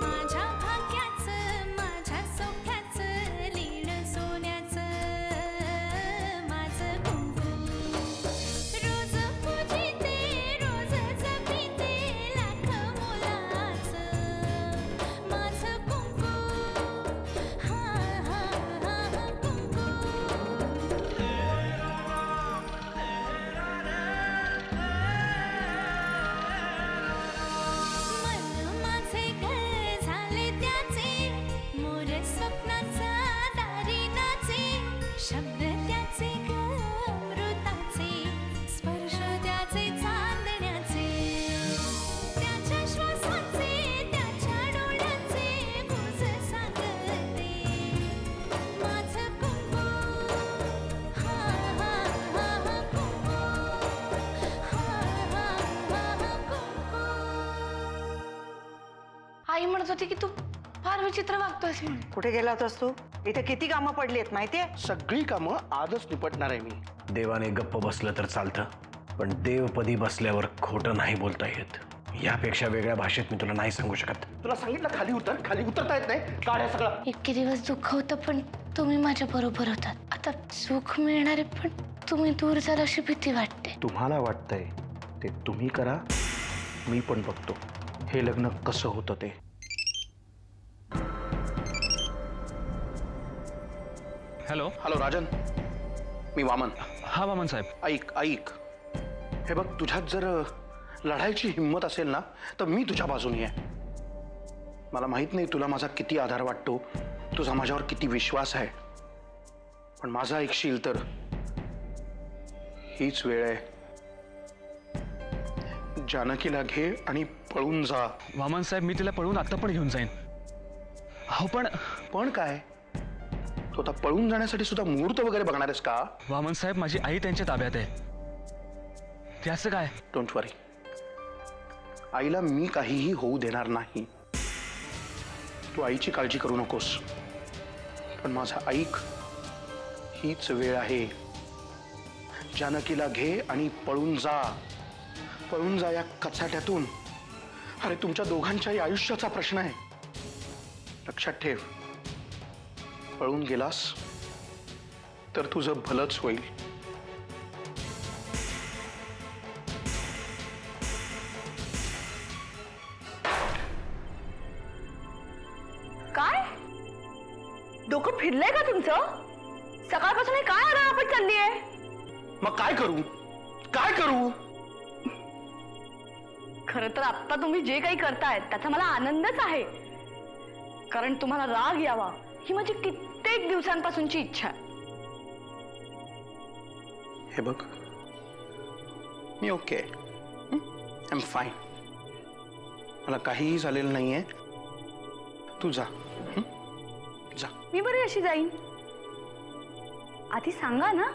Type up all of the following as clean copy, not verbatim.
माझ्या भाग्याचं माझ्या सौख्याचं लीन सोन्याचं माझं कुंकू रोज पूजिते रोज जपिते लाख मोलाचं माझं कुंकू हा हा हा कुंकू मन माझे घर झाले त्याचे मोर स्वप्नाचा दारी नाचे शब्द त्याचे अमृताचे स्पर्श त्याचे चांदण्याचे त्याच्या श्वासाचे त्याच्या डोळ्याचे गुज सांगते माझं कुंकू हा हा हा कुंकू हा हा हा कुंकू आई म्हणत होती की तू फार विचित्र वागतोयस म्हणून. कुठे गेला होतास तू? इथे किती कामं पडली आहेत माहितीये? सगळी कामं आजच निपटणार आहे मी. देवाने गप्प बसलं तर चालतं, पण देवपदी बसल्यावर खोटं नाही बोलता येत. यापेक्षा वेगळ्या भाषेत मी तुला नाही सांगू शकत. तुला सांगितलं खाली उतर, खाली उतरता येत नाही. काढ्या सगळं. इतके दिवस दुःख होतं पण तुम्ही माझ्या बरोबर होतात. आता सुख मिळणार आहे पण तुम्ही दूर जाल अशी भीती वाटते. तुम्हाला वाटतंय ते तुम्ही करा, मी पण बघतो हे लग्न कसं होतं ते. हॅलो. हॅलो राजन, मी वामन. हा वामन साहेब. ऐक हे बघ, तुझ्यात जर लढायची हिंमत असेल ना तर मी तुझ्या बाजूने आहे. मला माहित नाही तुला माझा किती आधार वाटतो, तुझा माझ्यावर किती विश्वास आहे, पण माझा ऐकशील तर हीच वेळ आहे. जानकीला घे आणि पळून जा. वामन साहेब, मी तिला पळून आता पण घेऊन जाईन. हो पण काय, तू आता पळून जाण्यासाठी सुद्धा मुहूर्त वगैरे बघणार आहेस का? वामन साहेब, माझी आई त्यांच्या ताब्यात आहे. ते असं काय? डोंट वरी, आईला मी काहीही होऊ देणार नाही. तू आईची काळजी करू नकोस. पण माझा ऐक, हीच वेळ आहे. जानकीला घे आणि पळून जा. पळून जा या कचाट्यातून. अरे तुमच्या दोघांच्याही आयुष्याचा प्रश्न आहे. लक्षात ठेव, पळून गेलास तर तुझं भलंच होईल. काय डोकं फिरलंय का तुमचं? सकाळपासून काय आरामापट चालली आहे? मग काय करू? काय करू? खरं तर आता तुम्ही जे काही करतायत त्याचा मला आनंदच आहे, कारण तुम्हाला राग यावा ही माझी कित्येक दिवसांपासूनची इच्छा आहे. हे बघ, मी ओके, आय एम फाईन. मला काहीही झालेलं नाहीये. तू जा, जा. मी बरी अशी जाईन? आधी सांगा ना,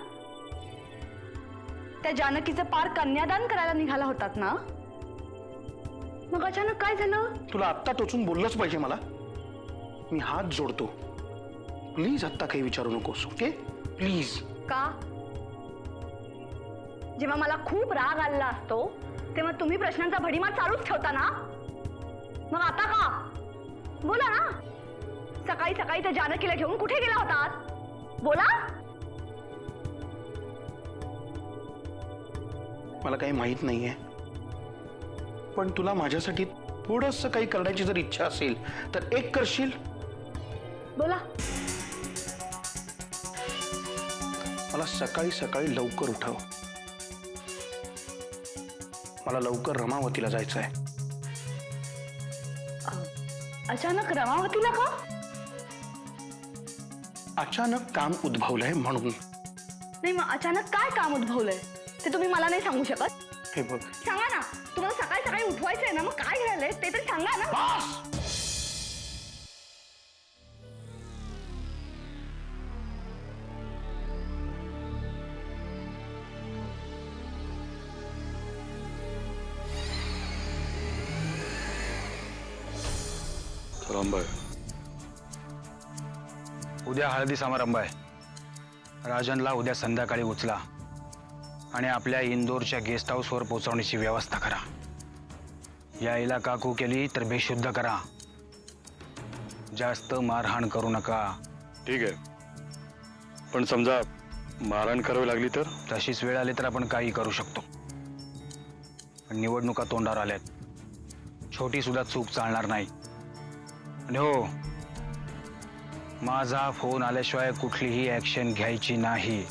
त्या जानकीचं पार कन्यादान करायला निघाला होतात ना, मग अचानक काय झालं? तुला आत्ता टोचून बोललंच पाहिजे मला? मी हात जोडतो, प्लीज आत्ता काही विचारू नकोस. Okay, please. का? जेव्हा मला खूप राग आलेला असतो तेव्हा तुम्ही प्रश्नांचा भडीमार चालूच ठेवता ना, मग आता का? बोला ना. सकाळी सकाळी त्या जानकीला घेऊन कुठे गेला होतात? बोला. मला काही माहित नाहीये, पण तुला माझ्यासाठी थोडंसं काही करण्याची जर इच्छा असेल तर एक करशील? बोला. मला सकाळी सकाळी लवकर उठव. मला लवकर रमावतीला जायचं आहे. अचानक रमावतीला का? अचानक काम उद्भवलंय म्हणून. नाही, मग अचानक काय काम उद्भवलंय ते तुम्ही मला नाही सांगू शकत? हे बघ, सांगा ना. तुम्हाला सकाळी सकाळी उठवायचंय ना, मग काय झालंय ते तरी सांगा ना. समारंभ आहे. उद्या हळदी समारंभ आहे. राजनला उद्या संध्याकाळी उचला आणि आपल्या इंदोरच्या गेस्ट हाऊसवर पोहोचवण्याची व्यवस्था करा. यायला काकू केली तर बेशुद्ध करा. जास्त मारहाण करू नका. ठीक आहे, पण समजा मारहाण करावी लागली तर? तशीच वेळ आली तर आपण काही करू शकतो. पण निवडणुका तोंडावर आल्यात, छोटी सुद्धा चूक चालणार नाही. आणि हो, माझा फोन आल्याशिवाय कुठलीही ऍक्शन घ्यायची नाही.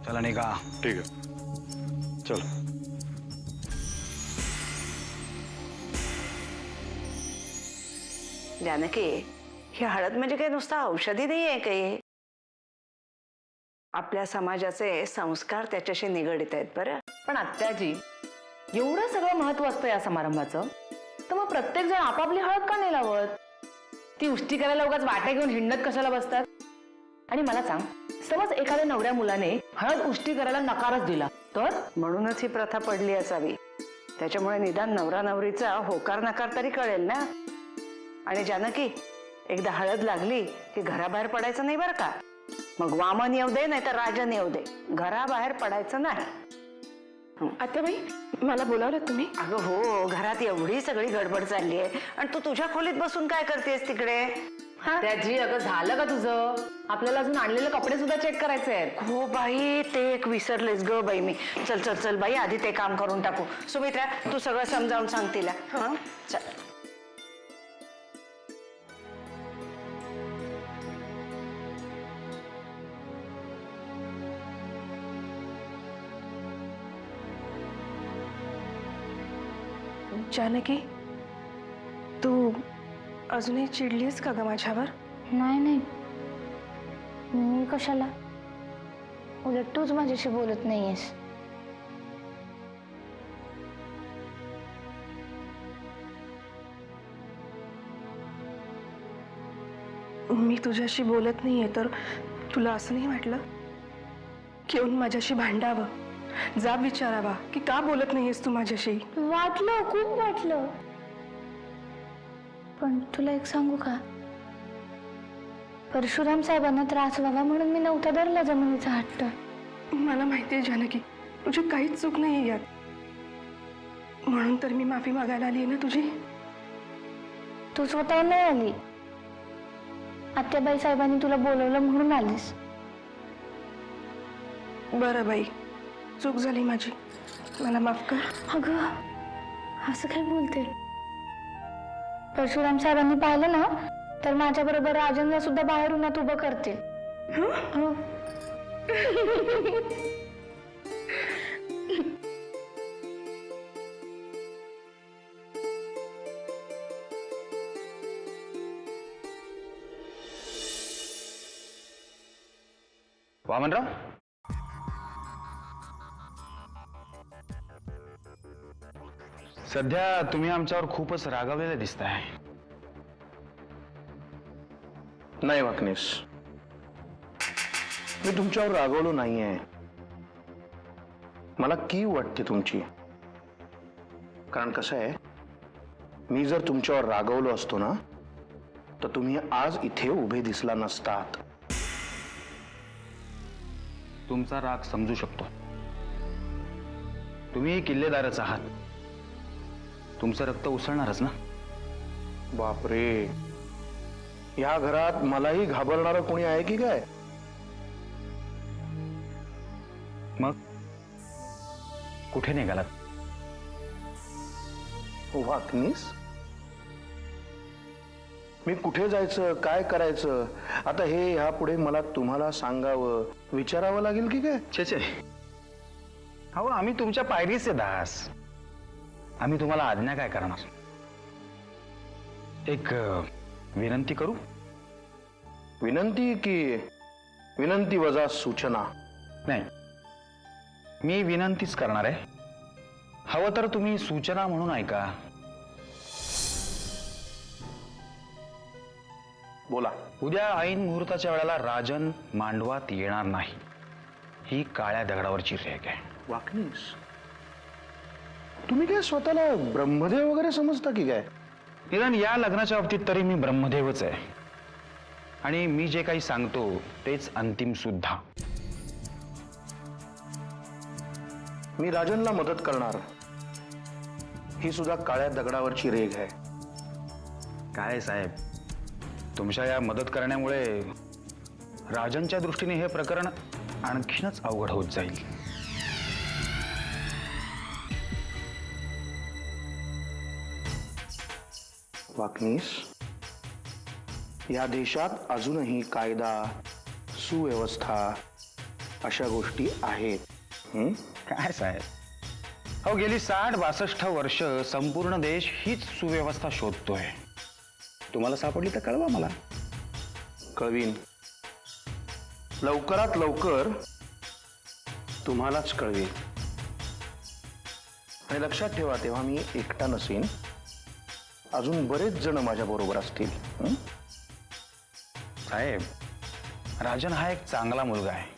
चला निघा. ठीक आहे, चल. जानकी, ही हळद म्हणजे काही नुसतं औषधी नाही आहे काही. आपल्या समाजाचे संस्कार त्याच्याशी निगडित आहेत बरं. पण आत्याजी, एवढं सगळं महत्व असतं या समारंभाचं, तर मग प्रत्येक जण आपापली हळद का नाही लावत? ती उष्टी करायला उगाच वाट्या घेऊन हिंडत कशाला बसतात? आणि मला सांग, समज एखाद्या नवऱ्या मुलाने हळद उष्टी करायला नकारच दिला तर? म्हणूनच ही प्रथा पडली असावी. त्याच्यामुळे निदान नवरा नवरीचा होकार नकार तरी कळेल ना. आणि जानकी, एकदा हळद लागली की घराबाहेर पडायचं नाही बरं का. मग वामन येऊ दे नाही तर राजन येऊ दे, घराबाहेर पडायचं नाही. आत्याबाई, मला बोलावलं तुम्ही? अगं हो, घरात एवढी सगळी गडबड चालली आहे आणि तू तुझ्या खोलीत बसून काय करतेस तिकडे? त्याजी, अगं झालं का तुझं? आपल्याला अजून आणलेले कपडे सुद्धा चेक करायचे आहेत. हो बाई, ते एक विसरलेस ग बाई मी. चल चल चल बाई, आधी ते काम करून टाकू. सुमित्रा, तू सगळं समजावून सांग तिला. हं? चल. जानकी, तू अजूनही चिडलीस का ग माझ्यावर? नाही नाही, मी कशाला? उलट तूच माझ्याशी बोलत नाहीयेस. मी तुझ्याशी बोलत नाहीये तर तुला असं नाही वाटलं की येऊन माझ्याशी भांडावं, जाब विचारावा की का बोलत नाहीयेस तू माझ्याशी? वाटलं, खूप वाटलं. पण तुला एक सांगू का, परशुराम साहेबांना त्रास व्हावा म्हणून मी नव्हता धरला जमिनीचा हट्ट. मला माहितीये जानकी, तुझी काहीच चूक नाहीये यात. म्हणून तर मी माफी मागायला आली ना तुझी. तू स्वतःहून नाही आली, आत्याबाई साहेबांनी तुला बोलवलं म्हणून आलीस. बरं बाई, चूक झाली माझी, मला माफ कर. अगं, असं काय बोलते? परशुराम साहेबांनी पाहिलं ना तर माझ्या बरोबर राजनला सुद्धा बाहेर उन्हात उभं करतील. हो. वामनराव, सध्या तुम्ही आमच्यावर खूपच रागावलेले दिसताय. नाही वाकणीस, मी तुमच्यावर रागवलो नाहीये. मला कीव वाटते तुमची. कारण कसं आहे, मी जर तुमच्यावर रागवलो असतो ना तर तुम्ही आज इथे उभे दिसला नसतात. तुमचा राग समजू शकतो. तुम्ही किल्लेदारच आहात, तुमचं रक्त उसळणारच ना. बापरे, या घरात मलाही घाबरणारं कोणी आहे की काय? मग कुठे निघालात? वाकनीस, मी कुठे जायचं, काय करायचं, आता हे ह्यापुढे मला तुम्हाला सांगावं, विचारावं लागेल की काय? छे, अहो, आम्ही तुमच्या पायरीचे दास. आम्ही तुम्हाला आज्ञा काय करणार? एक विनंती करू? विनंती की विनंती वजा सूचना? नाही, मी विनंतीच करणार आहे. हवं तर तुम्ही सूचना म्हणून ऐका. बोला. उद्या ऐन मुहूर्ताच्या वेळेला राजन मांडवात येणार नाही, ही काळ्या दगडावरची रेघ आहे. वाकनीस, तुम्ही काय स्वतःला ब्रह्मदेव वगैरे समजता की काय? निदान या लग्नाच्या बाबतीत तरी मी ब्रह्मदेवच आहे. आणि मी जे काही सांगतो तेच अंतिम सुद्धा. मी राजनला मदत करणार, ही सुद्धा काळ्या दगडावरची रेघ आहे. काय साहेब, तुमच्या या मदत करण्यामुळे राजनच्या दृष्टीने हे प्रकरण आणखीनच अवघड होत जाईल. वाकनीस, या देशात अजूनही कायदा, सुव्यवस्था अशा गोष्टी आहेत. काय साहेब, अहो गेली 60-62 वर्ष संपूर्ण देश हीच सुव्यवस्था शोधतोय. तुम्हाला सापडली तर कळवा मला. कळवीन. लवकरात लवकर तुम्हालाच कळवीन. आणि लक्षात ठेवा, तेव्हा मी एकटा नसेन, अजून बरेच जण माझ्या बरोबर असतील. साहेब, राजन हा एक चांगला मुलगा आहे.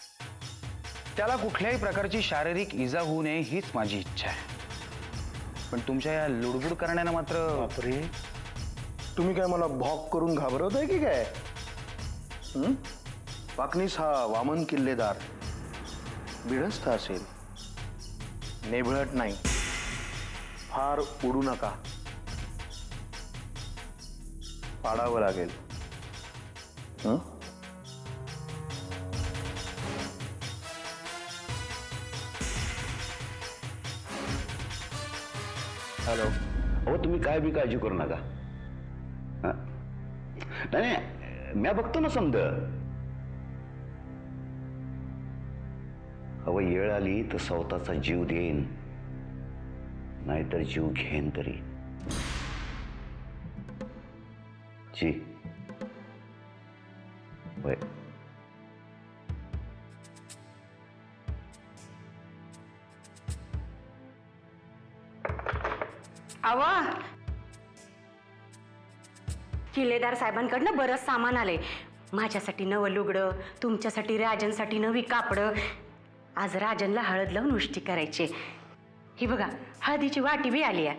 त्याला कुठल्याही प्रकारची शारीरिक इजा होऊ नये हीच माझी इच्छा आहे. पण तुमच्या या लुडबुड करण्यानं मात्र. बापरे, तुम्ही काय मला भॉक करून घाबरवत आहे की काय? वाकनीस हा वामन किल्लेदार बिडस्त असेल, नेभळट नाही. फार उडू नका, पाडावं लागेल. हॅलो. हो, तुम्ही काय बी काळजी करू नका. नाही, मी बघतो ना समज. अहो, येळ आली तर स्वतःचा जीव देईन, नाहीतर जीव घेईन तरी. जी होय. आवा, किल्लेदार साहेबांकडनं बरंच सामान आलंय. माझ्यासाठी नवं लुगडं, तुमच्यासाठी राजनसाठी नवी कापडं. आज राजनला हळद लावून उष्टी करायची. ही बघा, हळदीची वाटी बी आली आहे.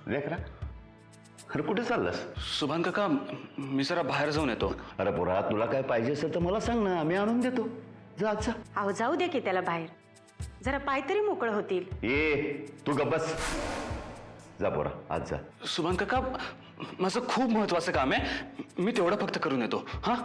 लेकरा, अरे कुठे चाललास? सुभान काका, मी जरा बाहेर जाऊन येतो. अरे पोरा, तुला काय पाहिजे असेल तर मला सांग ना, आम्ही आणून देतो. जा जा. अहो, जाऊ दे की त्याला बाहेर, जरा पाय तरी मोकळं होतील. ये, तू गप्प बस. जा पोरा, आज जा. सुभान काका, माझं खूप महत्वाचं काम आहे, मी तेवढं फक्त करून येतो. हा,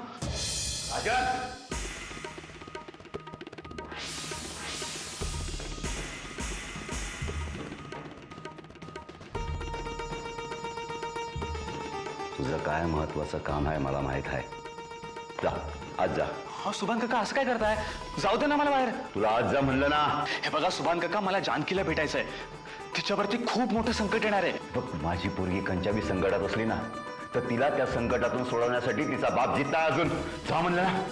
तुझं काय महत्वाचं काम आहे मला माहित आहे. जा, आज जा. हा सुभान काका, असं काय करताय? जाऊ दे ना मला बाहेर. तुला आज जा म्हणलं ना. हे बघा सुभान काका, मला जानकीला भेटायचंय. तिच्यावरती खूप मोठं संकट येणार आहे. बघ, माझी पोरगी कंचाबी संकटात असली ना, तर तिला त्या संकटातून सोडवण्यासाठी तिचा बाप जिद्द आहे अजून. जा म्हणलं ना.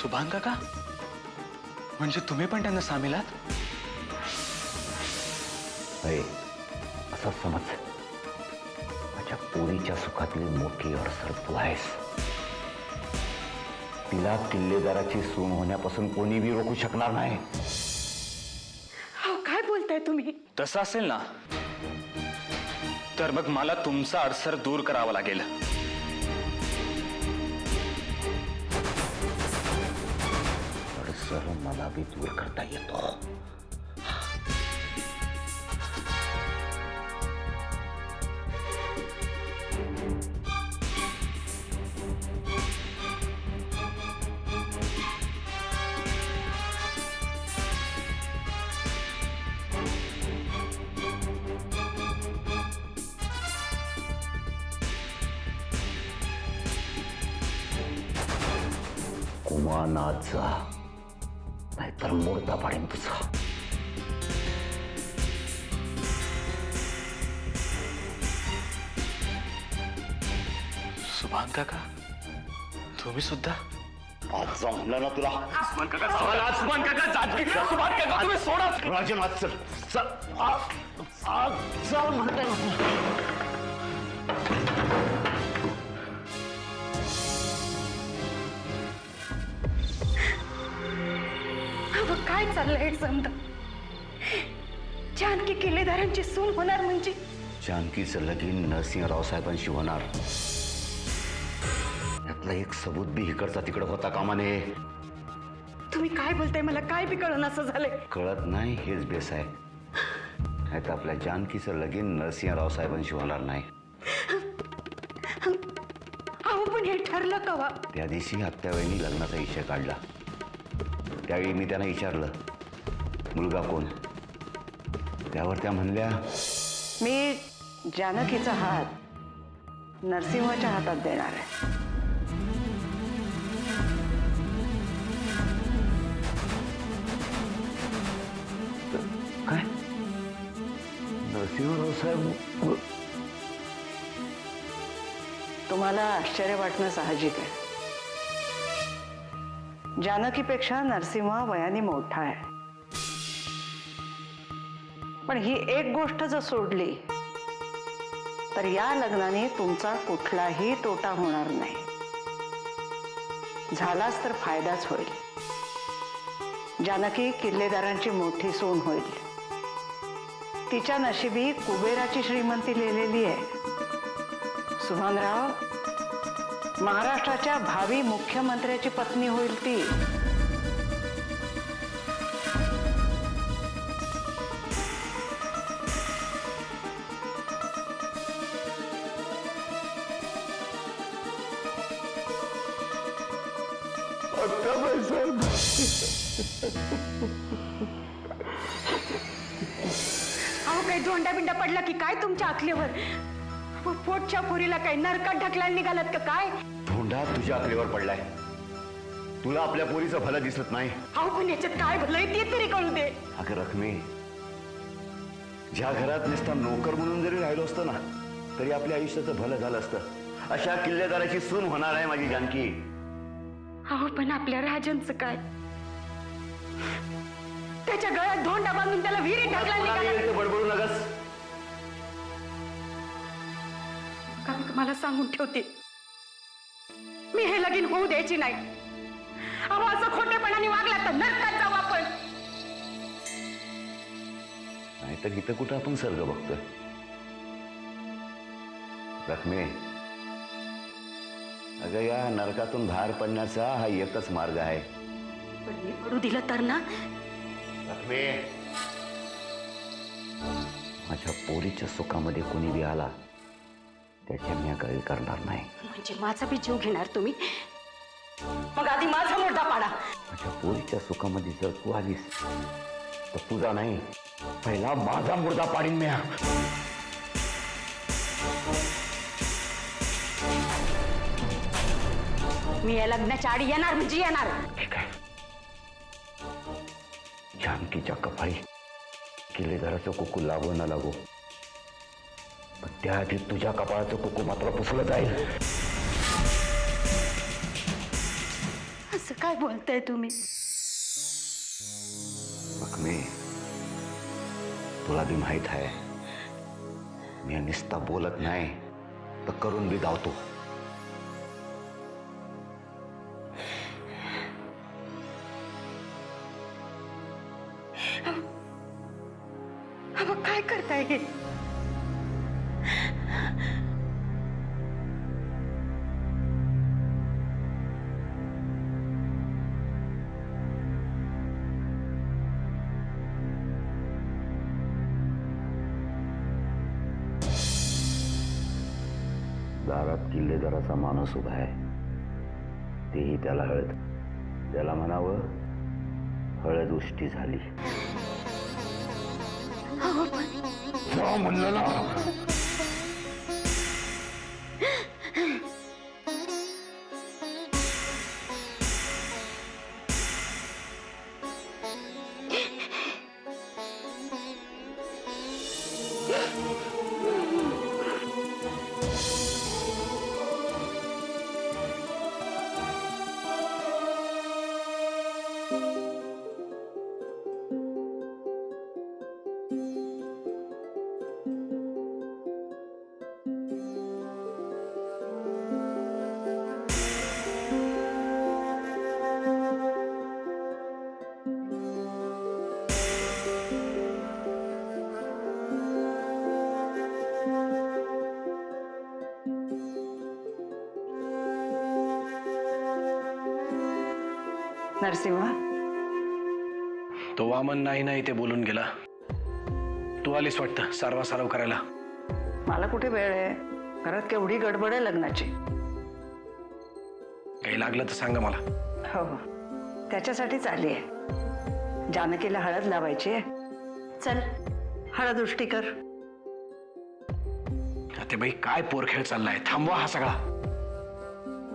सुभान काका, म्हणजे तुम्ही पण त्यांना सामील आहात? असं समज, माझ्या पोरीच्या सुखातली मोठी अडसर तू आहेस. तिला किल्लेदाराची सून होण्यापासून कोणी बी रोखू शकणार नाही. काय बोलताय तुम्ही? तसं असेल ना, तर मग मला तुमचा अडसर दूर करावा लागेल. अडसर मला बी दूर करता येतो. कुमानात जा, नाहीतर मोडता पाडेन तुझा. सुभान काका, तुम्ही सुद्धा? आज जा म्हणलं ना तुला. सुभान काका, सुभान काका, सुभान काका, तुम्ही सोडा. राजन, आज चल चल. आज चल म्हणते. काय चाललंय समजा? जानकी किल्लेदारांची सून होणार म्हणजे? जानकीचं लगीन नरसिंहराव साहेबांशी होणार. यातला एक सबूत बी इकडचा तिकडं होता कामा नये. तुम्ही काय बोलताय? मला काय बी कळून असं झालंय. कळत नाही हेच बेस आहे. नाही तर आपल्या जानकीचं लगीन नरसिंहराव साहेबांशी होणार नाही. अहो पण हे ठरलं कवा? त्या दिवशी आत्याबाईंनी लग्नाचा इच्छा काढला. त्यावेळी मी त्यांना विचारलं, मुलगा कोण? त्यावर त्या म्हणल्या, मी जानकीचा हात नरसिंहाच्या हातात देणार आहे. काय? नरसिंहराव साहेब? तुम्हाला आश्चर्य वाटणं साहजिक आहे. जानकीपेक्षा नरसिंह वयाने मोठा आहे. पण ही एक गोष्ट जर सोडली तर या लग्नाने तुमचा कुठलाही तोटा होणार नाही. झालाच तर फायदाच होईल. जानकी किल्लेदारांची मोठी सून होईल. तिच्या नशिबी कुबेराची श्रीमंती लिहिलेली आहे. सुभानराव, महाराष्ट्राच्या भावी मुख्यमंत्र्याची पत्नी होईल ती. अहो काही धोंडा बिंडा पडला की काय तुमच्या आखलीवर? पोटच्या पुरीला काय नरकात ढकलायला निघालात का काय? धोंडा तुझ्या आकलीवर पडलाय. तुला आपल्या पोरीचं भलं दिसत नाही. अहो पण याच्यात काय भलंय ते तरी कळू दे. अगं रखमे, ज्या घरात नुसता नोकर म्हणून जरी राहिलो असतो ना तरी आपल्या आयुष्याचं भलं झालं असतं. अशा किल्लेदाराची सून होणार आहे माझी जानकी. अहो पण आपल्या राजांचं काय? त्याच्या गळ्यात धोंडा बांधून त्याला विहिरीत ढकलायला निघाला. बडबडू नगस. मला सांगून ठेवते, मी हे लगीन होऊ द्यायची नाही. अहो असं खोटेपणाने वागला तर नरकात जाऊ आपण. नाहीतर इथं कुठं आपण सर्ग बघतोय. रखमे, अगं या नरकातून बाहेर पडण्याचा हा एकच मार्ग आहे. पण मी पडू दिलं तर ना. रखमे, माझ्या पोरीच्या सुखामध्ये कोणी बी आला त्याच्या मी गळी करणार नाही. म्हणजे माझा बी जीव घेणार तुम्ही? मग आधी माझा मुर्दा पाडा. माझ्या पोरीच्या सुखामध्ये जर तू आलीस तर तुझा नाही, पहिला माझा मुर्दा पाडीन मी. मी या लग्नाच्या आडी येणार म्हणजे येणार. ठीक आहे. जानकीच्या कपाळी किल्लेदाराचं कुकू लागो न लागो, पण त्याआधी तुझ्या कपाळाचं कुकू मात्र पुसलं जाईल. असं काय बोलताय तुम्ही? रखमे, तुला बी माहित आहे मी नुसता बोलत नाही तर करून बी धावतो. अहो काय करताय हे? दारात किल्लेदाराचा माणूस उभा आहे, तेही त्याला हळद. त्याला म्हणावं हळद उष्टी झाली. जा म्हणलं ना. नरसिंह, तो वामन नाही नाही ते बोलून गेला. तू तू आलीस वाटतं सारवा सारव करायला. मला कुठे वेळ आहे? घरात केवढी गडबड आहे लग्नाची. काही लागलं तर सांगा मला. हो हो, त्याच्यासाठीच आली आहे. जानकीला हळद लावायची आहे. चल हळद उष्टी कर. ते बाई काय पोरखेळ चाललाय, थांबवा हा सगळा.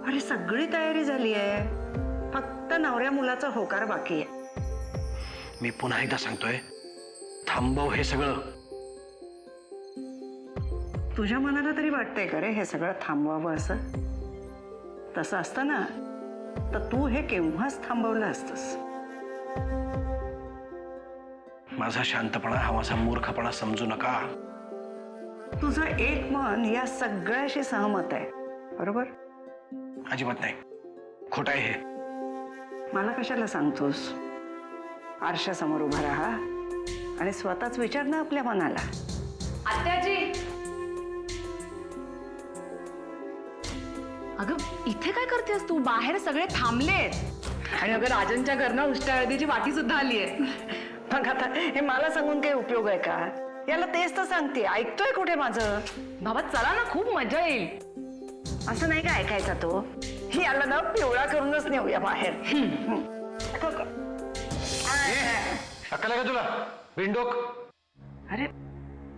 अरे सगळी तयारी झाली आहे, फक्त नवऱ्या मुलाचा होकार बाकी आहे. मी पुन्हा एकदा सांगतोय, थांबव हे सगळं. तुझ्या मनाला तरी वाटतंय का रे हे सगळं थांबवावं असं? तसं असतं ना तर तू हे केव्हाच थांबवलं असतंस. माझा शांतपणा हा माझा मूर्खपणा समजू नका. तुझं एक मन या सगळ्याशी सहमत आहे, बरोबर? अजिबात नाही, खोट आहे हे. मला कशाला सांगतोस? आरशासमोर उभा राहा आणि स्वतःच विचार ना आपल्या मनाला. आत्याजी, अगं इथे काय करतेस तू? बाहेर सगळे थांबलेत आणि अगं राजनच्या घरनं उष्ट्या हळदीची वाटी सुद्धा आली आहे. मग आता हे मला सांगून काही उपयोग आहे का? याला तेच तर सांगते, ऐकतोय कुठे माझं? बाबा चला ना, खूप मजा येईल. असं नाही का ऐकायचा तो? याला ना पिवळा करूनच नेऊया बाहेर. अक्कल आहे का तुला बिंडोक? अरे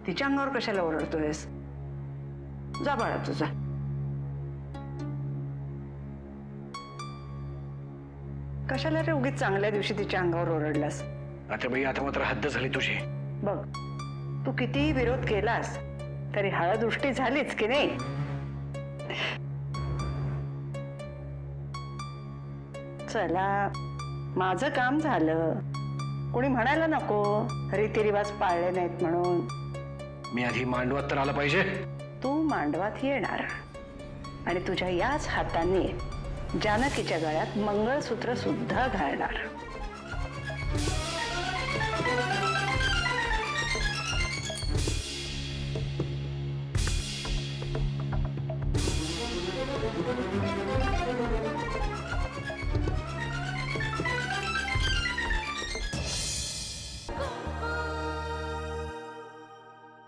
तिच्या अंगावर कशाला ओरडतोयस? जा बाळा तुझा. कशाला रे उगीच चांगल्या दिवशी तिच्या अंगावर ओरडलास? आता बाई आता मात्र हद्द झाली तुझी. बघ, तू कितीही विरोध केलास तरी हळद उष्टी झालीच की नाही? चला, माझं काम झालं. कोणी म्हणायला नको रीतिरिवाज पाळले नाहीत म्हणून. मी आधी मांडवात तर आला पाहिजे. तू मांडवात येणार आणि तुझ्या याच हाताने जानकीच्या गळ्यात मंगळसूत्र सुद्धा घालणार.